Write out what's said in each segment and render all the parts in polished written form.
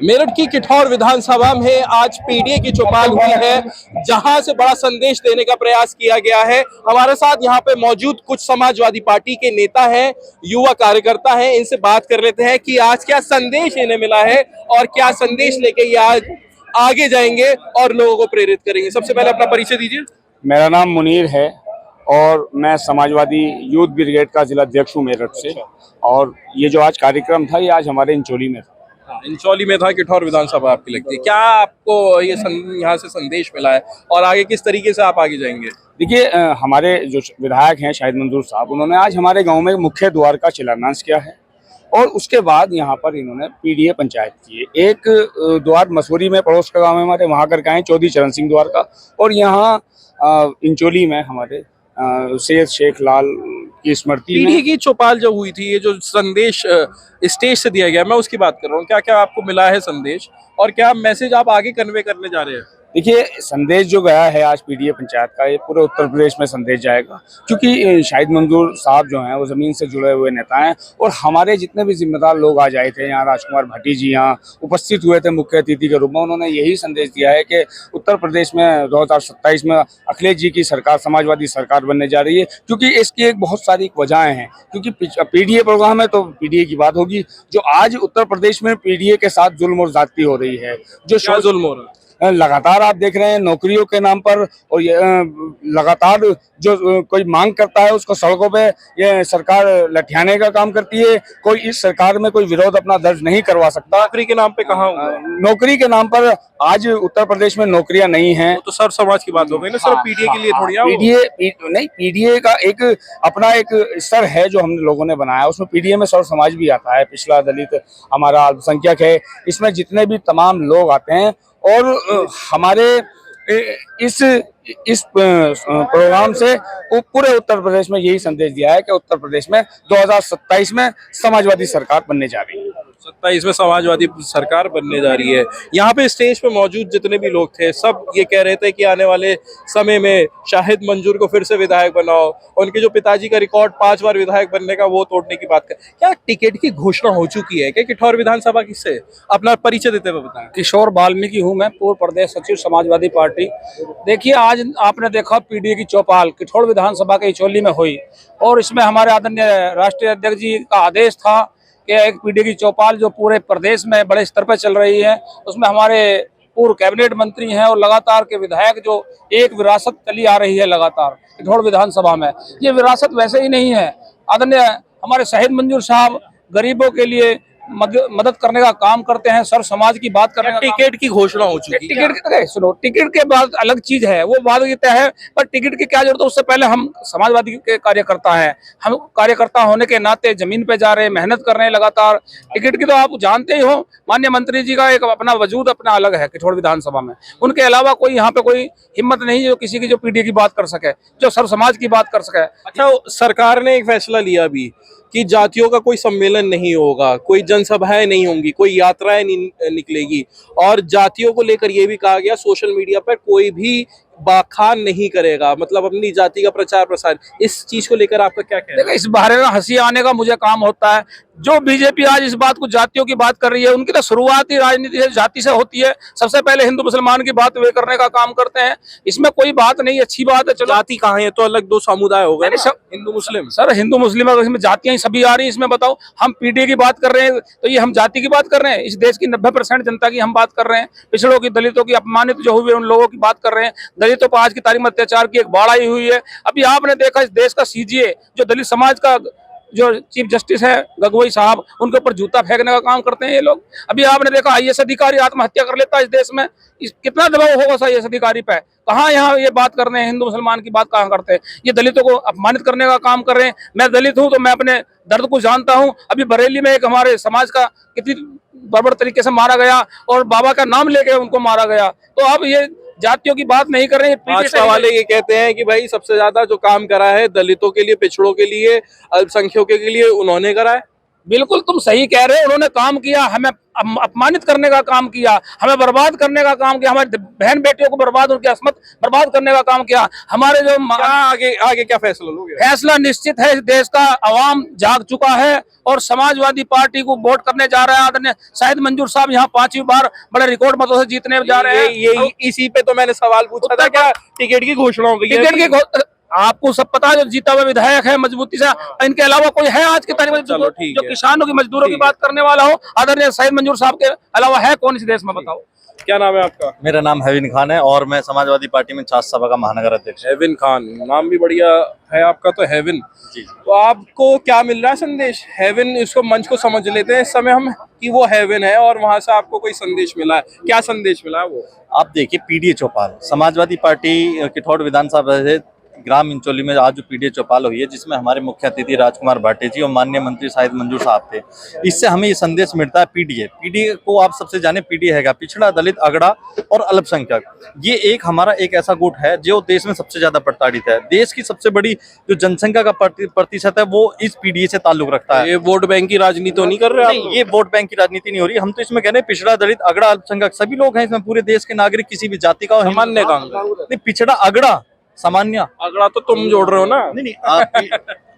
मेरठ की किठौर विधानसभा में आज पीडीए की चौपाल हुई है, जहां से बड़ा संदेश देने का प्रयास किया गया है। हमारे साथ यहाँ पे मौजूद कुछ समाजवादी पार्टी के नेता हैं, युवा कार्यकर्ता हैं। इनसे बात कर लेते हैं कि आज क्या संदेश इन्हें मिला है और क्या संदेश लेके ये आज आगे जाएंगे और लोगों को प्रेरित करेंगे। सबसे पहले अपना परिचय दीजिए। मेरा नाम मुनीर है और मैं समाजवादी यूथ ब्रिगेड का जिला अध्यक्ष हूँ मेरठ से। और ये जो आज कार्यक्रम था, ये आज हमारे इंचोली में था। इंचौली में था, किठौर विधानसभा आपकी लगती है। क्या आपको ये यहाँ से संदेश मिला है और आगे किस तरीके से आप आगे जाएंगे? देखिए, हमारे जो विधायक हैं शाहिद मंजूर साहब, उन्होंने आज हमारे गांव में मुख्य द्वार का शिलान्यास किया है और उसके बाद यहाँ पर इन्होंने पीडीए पंचायत की है। एक द्वार मसूरी में पड़ोस का गाँव है हमारे, वहाँ करके आए चौधरी चरण सिंह द्वार का। और यहाँ इंचोली में हमारे सैयद शेख लाल की स्मृति में पीडीए की चौपाल जो हुई थी, ये जो संदेश स्टेज से दिया गया, मैं उसकी बात कर रहा हूँ। क्या क्या आपको मिला है संदेश और क्या मैसेज आप आगे कन्वे करने जा रहे हैं? देखिए, संदेश जो गया है आज पीडीए पंचायत का, ये पूरे उत्तर प्रदेश में संदेश जाएगा, क्योंकि शाहिद मंजूर साहब जो हैं वो ज़मीन से जुड़े हुए नेता हैं। और हमारे जितने भी जिम्मेदार लोग आज आए थे यहाँ, राजकुमार भाटी जी यहाँ उपस्थित हुए थे मुख्य अतिथि के रूप में। उन्होंने यही संदेश दिया है कि उत्तर प्रदेश में 2027 में अखिलेश जी की सरकार, समाजवादी सरकार बनने जा रही है। क्योंकि इसकी एक बहुत सारी वजहें हैं, क्योंकि पीडीए प्रोग्राम है तो पीडीए की बात होगी। जो आज उत्तर प्रदेश में पीडीए के साथ जुल्म और ज्यादती हो रही है, जो जुल्म हो रहा है, लगातार आप देख रहे हैं नौकरियों के नाम पर, और ये लगातार जो कोई मांग करता है उसको सड़कों पे ये सरकार लठियाने का काम करती है। कोई इस सरकार में कोई विरोध अपना दर्ज नहीं करवा सकता। नौकरी के नाम पे कहाँ हुआ? नौकरी के नाम पर आज उत्तर प्रदेश में नौकरियां नहीं हैं। तो सर समाज की बात हो गई ना, सिर्फ पीडीए के लिए थोड़ी। नहीं, पीडीए का एक अपना एक स्तर है जो हम लोगों ने बनाया, उसमें पीडीए में सर्व समाज भी आता है, पिछड़ा, दलित, हमारा अल्पसंख्यक है। इसमें जितने भी तमाम लोग आते हैं। और हमारे इस प्रोग्राम से पूरे उत्तर प्रदेश में यही संदेश दिया है कि उत्तर प्रदेश में 2027 में समाजवादी सरकार बनने जा रही है। 27 में समाजवादी सरकार बनने जा रही है। यहाँ पे स्टेज पे मौजूद जितने भी लोग थे, सब ये कह रहे थे कि आने वाले समय में शाहिद मंजूर को फिर से विधायक बनाओ। उनके जो पिताजी का रिकॉर्ड 5 बार विधायक बनने का, वो तोड़ने की बात कर। क्या टिकट की घोषणा हो चुकी है क्या किठौर विधानसभा की? से अपना परिचय देते हुए बताएं। किशोर वाल्मीकि हूं मैं, पूर्व प्रदेश सचिव समाजवादी पार्टी। देखिए, आज आपने देखा पीडीए की चौपाल किठौर विधानसभा के इंचोली में हुई और इसमें हमारे आदरणीय राष्ट्रीय अध्यक्ष जी का आदेश था कि एक पीडीए की चौपाल जो पूरे प्रदेश में बड़े स्तर पर चल रही है, उसमें हमारे पूर्व कैबिनेट मंत्री हैं और लगातार के विधायक, जो एक विरासत चली आ रही है लगातार किठौर विधानसभा में। ये विरासत वैसे ही नहीं है। आदरणीय हमारे शाहिद मंजूर साहब गरीबों के लिए मदद करने का काम करते हैं, सर्व समाज की बात करने का। टिकट की घोषणा हो चुकी है? टिकट सुनो, टिकट के बाद अलग चीज है, वो बात ये तय है, पर टिकट की क्या जरूरत है? उससे पहले हम समाजवादी के कार्यकर्ता हैं, हम कार्यकर्ता होने के नाते जमीन पे जा रहे हैं, मेहनत कर रहे हैं लगातार। टिकट की तो आप जानते ही हो, माननीय मंत्री जी का एक अपना वजूद अपना अलग है किठौर विधानसभा में। उनके अलावा कोई यहाँ पे कोई हिम्मत नहीं जो किसी की जो पीडीए की बात कर सके, जो सर्व समाज की बात कर सके। अच्छा, सरकार ने एक फैसला लिया भी कि जातियों का कोई सम्मेलन नहीं होगा, कोई जनसभाएं नहीं होंगी, कोई यात्राएं नहीं निकलेगी, और जातियों को लेकर यह भी कहा गया सोशल मीडिया पर कोई भी बाखान नहीं करेगा, मतलब अपनी जाति का प्रचार प्रसार। इस चीज को लेकर आपका क्या कहना है? इस बारे में हंसी आने का मुझे काम होता है। जो बीजेपी आज इस बात को जातियों की बात कर रही है, उनकी तो शुरुआत ही राजनीति से जाति से होती है। सबसे पहले हिंदू मुसलमान की बात वे करने का काम करते हैं। इसमें कोई बात नहीं, अच्छी बात है। चलो, जाति कहाँ है? तो अलग दो समुदाय हो गए ना, हिंदू मुस्लिम। सर, हिंदू मुस्लिम इसमें जातियां सभी आ रही है। इसमें बताओ, हम पीडीए की बात कर रहे हैं तो ये हम जाति की बात कर रहे हैं? इस देश की 90% जनता की हम बात कर रहे हैं, पिछड़ों की, दलितों की, अपमानित जो हुए उन लोगों की बात कर रहे हैं। दलितों पर आज की तारीख में अत्याचार की एक बाढ़ आई हुई है। अभी आपने देखा इस देश का सीजीए, जो दलित समाज का जो चीफ जस्टिस है गगोई साहब, उनके ऊपर जूता फेंकने का काम करते हैं ये लोग। अभी आपने देखा आईएएस अधिकारी आत्महत्या कर लेता है इस देश में। कितना दबाव होगा आईएएस अधिकारी पे? कहाँ यहाँ ये बात कर रहे हैं, हिंदू मुसलमान की बात कहाँ करते हैं? ये दलितों को अपमानित करने का काम कर रहे हैं। मैं दलित हूँ तो मैं अपने दर्द को जानता हूँ। अभी बरेली में एक हमारे समाज का कितनी बर्बर तरीके से मारा गया और बाबा का नाम लेके उनको मारा गया। तो अब ये जातियों की बात नहीं कर रहे हैं। भाजपा वाले ये कहते हैं कि भाई सबसे ज्यादा जो काम करा है दलितों के लिए, पिछड़ों के लिए, अल्पसंख्यकों के लिए, उन्होंने करा है। बिल्कुल तुम सही कह रहे हो। उन्होंने काम किया, हमें अपमानित करने का काम किया, हमें बर्बाद करने का काम किया, हमारी बहन बेटियों को बर्बाद, उनकी अस्मत बर्बाद करने का काम किया। हमारे जो क्या आगे आगे क्या फैसला लोगे? फैसला निश्चित है, इस देश का अवाम जाग चुका है और समाजवादी पार्टी को वोट करने जा रहा है। आदरणीय शाहिद मंजूर साहब यहाँ 5वीं बार बड़े रिकॉर्ड मतों से जीतने जा रहे हैं। ये इसी पे तो मैंने सवाल पूछा था, क्या टिकट की घोषणा हो गई है? टिकट की आपको सब पता है, जो जीता हुआ विधायक है मजबूती से, इनके अलावा कोई है आज के तारीख में चलो, ठीक जो है। किसानों की मजदूरों की बात करने वाला हो? आदरणीय शाहिद मंजूर साहब के अलावा है कौन इस देश में, बताओ। क्या नाम है आपका? मेरा नाम हेविन खान है और मैं समाजवादी पार्टी में छात्र सभा का महानगर अध्यक्ष हूं। हेविन खान, नाम भी बढ़िया है आपका तो, हेविन। जी। तो आपको क्या मिल रहा है संदेश? हेविन, इसको मंच को समझ लेते हैं इस समय हम कि वो हेविन है, और वहां से आपको कोई संदेश मिला है। क्या संदेश मिला है वो? आप देखिए, पीडीए चौपाल समाजवादी पार्टी किठौड़ विधानसभा से ग्राम इंचोली में आज जो पीडीए चौपाल हुई है, जिसमें हमारे मुख्य अतिथि राजकुमार भाटे जी और माननीय मंत्री शाहिद मंजूर साहब थे। इससे हमें ये संदेश मिलता है, पीडीए को आप सबसे जाने, पीडीए है पिछड़ा, दलित, अगड़ा और अल्पसंख्यक। ये हमारा एक ऐसा गुट है जो देश में सबसे ज्यादा प्रताड़ित है। देश की सबसे बड़ी जो जनसंख्या का प्रतिशत है वो इस पीडीए से ताल्लुक रखता है। ये वोट बैंक की राजनीति तो नहीं कर रहे आप? नहीं, ये वोट बैंक की राजनीति नहीं हो रही। हम तो इसमें कह रहे हैं पिछड़ा, दलित, अगड़ा, अल्पसंख्यक सभी लोग हैं इसमें, पूरे देश के नागरिक, किसी भी जाति का, सामान्य काम नहीं, पिछड़ा, अगड़ा, सामान्य। अगड़ा तो तुम जोड़ रहे हो ना? नहीं,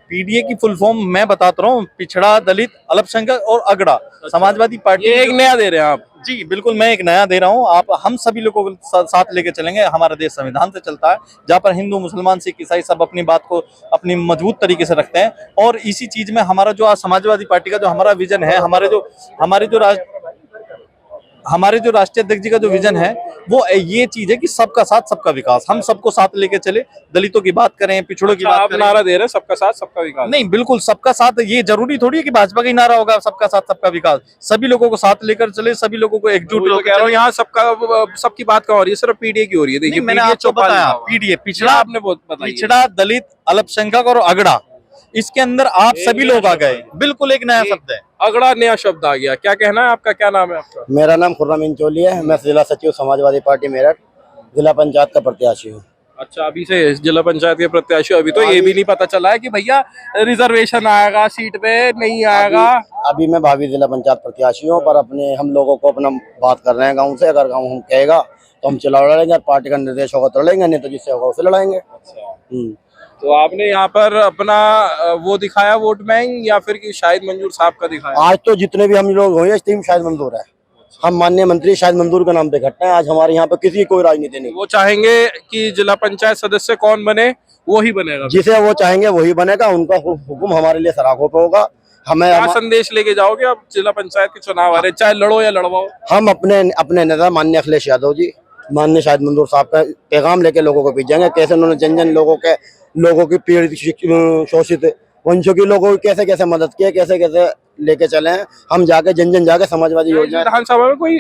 पीडीए की फुल फॉर्म मैं बताता रहा हूँ, पिछड़ा, दलित, अल्पसंख्यक और अगड़ा। समाजवादी पार्टी ये एक नया दे रहे हैं आप? जी बिल्कुल, मैं एक नया दे रहा हूँ। आप हम सभी लोगों को साथ लेके चलेंगे। हमारा देश संविधान से चलता है, जहाँ पर हिंदू, मुसलमान, सिख, ईसाई सब अपनी बात को अपनी मजबूत तरीके से रखते हैं। और इसी चीज में हमारा जो आज समाजवादी पार्टी का जो हमारा विजन है, हमारे जो राष्ट्रीय अध्यक्ष जी का जो विजन है, वो ये चीज है कि सबका साथ सबका विकास। हम सबको साथ लेके चले, दलितों की बात करें, पिछड़ों की बात आप करें। नारा दे रहे हैं सबका साथ सबका विकास? नहीं, बिल्कुल सबका साथ। ये जरूरी थोड़ी है कि भाजपा का ही नारा होगा सबका साथ सबका विकास। सभी लोगों को साथ लेकर चले, सभी लोगों को एकजुट तो कह रहा हूँ, यहाँ सबकी बात कहाँ हो रही है? सिर्फ पीडीए की हो रही है। देखिए, मैंने आपको बताया, पीडीए पिछड़ा, आपने बहुत बताया, पिछड़ा, दलित, अल्पसंख्यक और अगड़ा, इसके अंदर आप सभी लोग आ गए। बिल्कुल एक नया शब्द है, अगड़ा नया शब्द आ गया। क्या कहना है आपका? क्या नाम है आपका? मेरा नाम खुर्रम इंचोली है। मैं जिला सचिव समाजवादी पार्टी मेरठ, जिला पंचायत का प्रत्याशी हूँ। अच्छा, अभी से जिला पंचायत के प्रत्याशी। अभी तो ये भी नहीं पता चला है कि भैया रिजर्वेशन आएगा सीट पे, नहीं आएगा। अभी मैं भावी जिला पंचायत प्रत्याशी हूँ, पर अपने हम लोगों को अपना बात कर रहे हैं गाँव से। अगर गाँव हम कहेगा तो हम चुनाव लड़ेंगे, और पार्टी का निर्देश होगा तो लड़ेंगे, नहीं तो जिससे होगा उसे लड़ाएंगे। तो आपने यहाँ पर अपना वो दिखाया वोट बैंक, या फिर कि शाहिद मंजूर साहब का दिखाया? आज तो जितने भी हम लोग हुए, टीम शाहिद मंजूर है। हम माननीय मंत्री शाहिद मंजूर के नाम पे इकट्ठे हैं। आज हमारे यहाँ पे किसी की कोई राजनीति नहीं। वो चाहेंगे कि जिला पंचायत सदस्य कौन बने, वो ही बनेगा। जिसे वो चाहेंगे वही बनेगा। उनका हुक्म हमारे लिए सराखों पे होगा। हमें क्या संदेश लेके जाओगे आप? जिला पंचायत के चुनाव आ रहे, चाहे लड़ो या लड़वाओ। हम अपने नेता माननीय अखिलेश यादव जी, माननीय शाहिद मंजूर साहब का पैगाम लेके लोगों को भेजेंगे। कैसे उन्होंने जन लोगों की पीड़ित, शोषित, वंशों के लोगों की कैसे कैसे मदद की है, कैसे कैसे लेके चले हैं। हम जाके जन जाके समाजवादी योजना। विधानसभा में कोई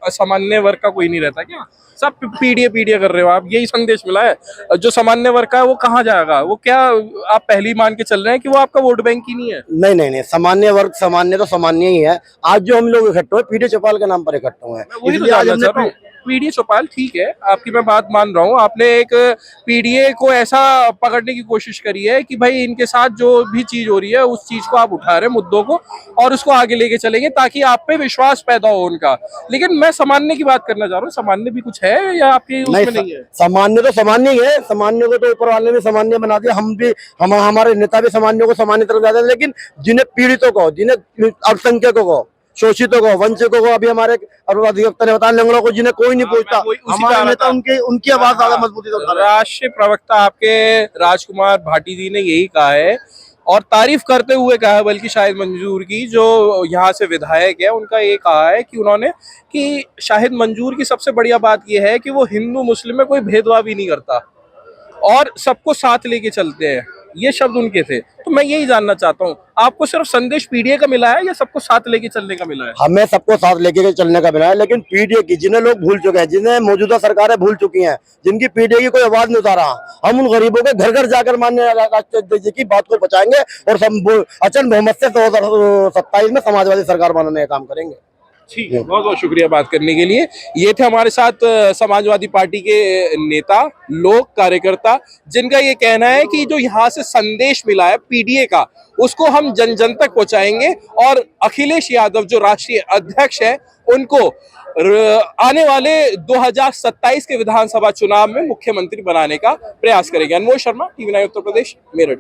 सामान्य वर्ग का कोई नहीं रहता क्या? सब पीडीए कर रहे हो आप? यही संदेश मिला है। जो सामान्य वर्ग का है वो कहाँ जाएगा? वो क्या आप पहले ही मान के चल रहे हैं कि वो आपका वोट बैंक ही नहीं है? नहीं, सामान्य वर्ग सामान्य तो सामान्य ही है। आज जो हम लोग इकट्ठे हुए, पीडीए चौपाल के नाम पर इकट्ठे हुए हैं। इसलिए आज हमने पीडीए चौपाल, ठीक है, आपकी मैं बात मान रहा हूँ। आपने एक पीडीए को ऐसा पकड़ने की कोशिश करी है कि भाई इनके साथ जो भी चीज हो रही है उस चीज को आप उठा रहे हैं, मुद्दों को, और उसको आगे लेके चलेंगे ताकि आप पे विश्वास पैदा हो उनका। लेकिन मैं सामान्य की बात करना चाह रहा हूँ। सामान्य भी कुछ है या आपकी उसमें नहीं है? सामान्य तो सामान्य ही है। सामान्य को तो ऊपर वाले ने सामान्य बना दिया। हम भी, हमारे नेता भी सामान्य को सामान्य तरफ जाते हैं। लेकिन जिन्हें पीड़ितों को, जिन्हें अल्पसंख्यकों को, शोषितों को, वंचितों को, अभी हमारे अधिवक्ता ने बताया, लंगड़ों को, जिन्हें कोई नहीं पूछता, हमारे नेता उनकी आवाज ज्यादा मजबूती से। राष्ट्रीय प्रवक्ता आपके राजकुमार भाटी जी ने यही कहा है, और तारीफ करते हुए कहा है बल्कि शाहिद मंजूर की, जो यहाँ से विधायक है, उनका ये कहा है कि उन्होंने कि शाहिद मंजूर की सबसे बढ़िया बात यह है कि वो हिंदू मुस्लिम में कोई भेदभाव ही नहीं करता और सबको साथ लेके चलते हैं। ये शब्द उनके थे। तो मैं यही जानना चाहता हूँ, आपको सिर्फ संदेश पीडीए का मिला है या सबको साथ लेके चलने का मिला है? हमें सबको साथ लेके चलने का मिला है, लेकिन पीडीए की जिन्हें लोग भूल चुके हैं, जिन्हें मौजूदा सरकारें भूल चुकी हैं, जिनकी पीडीए की कोई आवाज नहीं उतारा, हम उन गरीबों के घर घर जाकर माननीय राष्ट्रीय अध्यक्ष जी की बात को बचाएंगे और अचल बहुमत से 2027 में समाजवादी सरकार बनाने का काम करेंगे। ठीक है, बहुत बहुत शुक्रिया बात करने के लिए। ये थे हमारे साथ समाजवादी पार्टी के नेता, लोग, कार्यकर्ता, जिनका ये कहना है कि जो यहाँ से संदेश मिला है पीडीए का, उसको हम जन जन तक पहुंचाएंगे और अखिलेश यादव जो राष्ट्रीय अध्यक्ष है उनको आने वाले 2027 के विधानसभा चुनाव में मुख्यमंत्री बनाने का प्रयास करेंगे। अनमोल शर्मा, टीवी 9 उत्तर प्रदेश, मेरठ।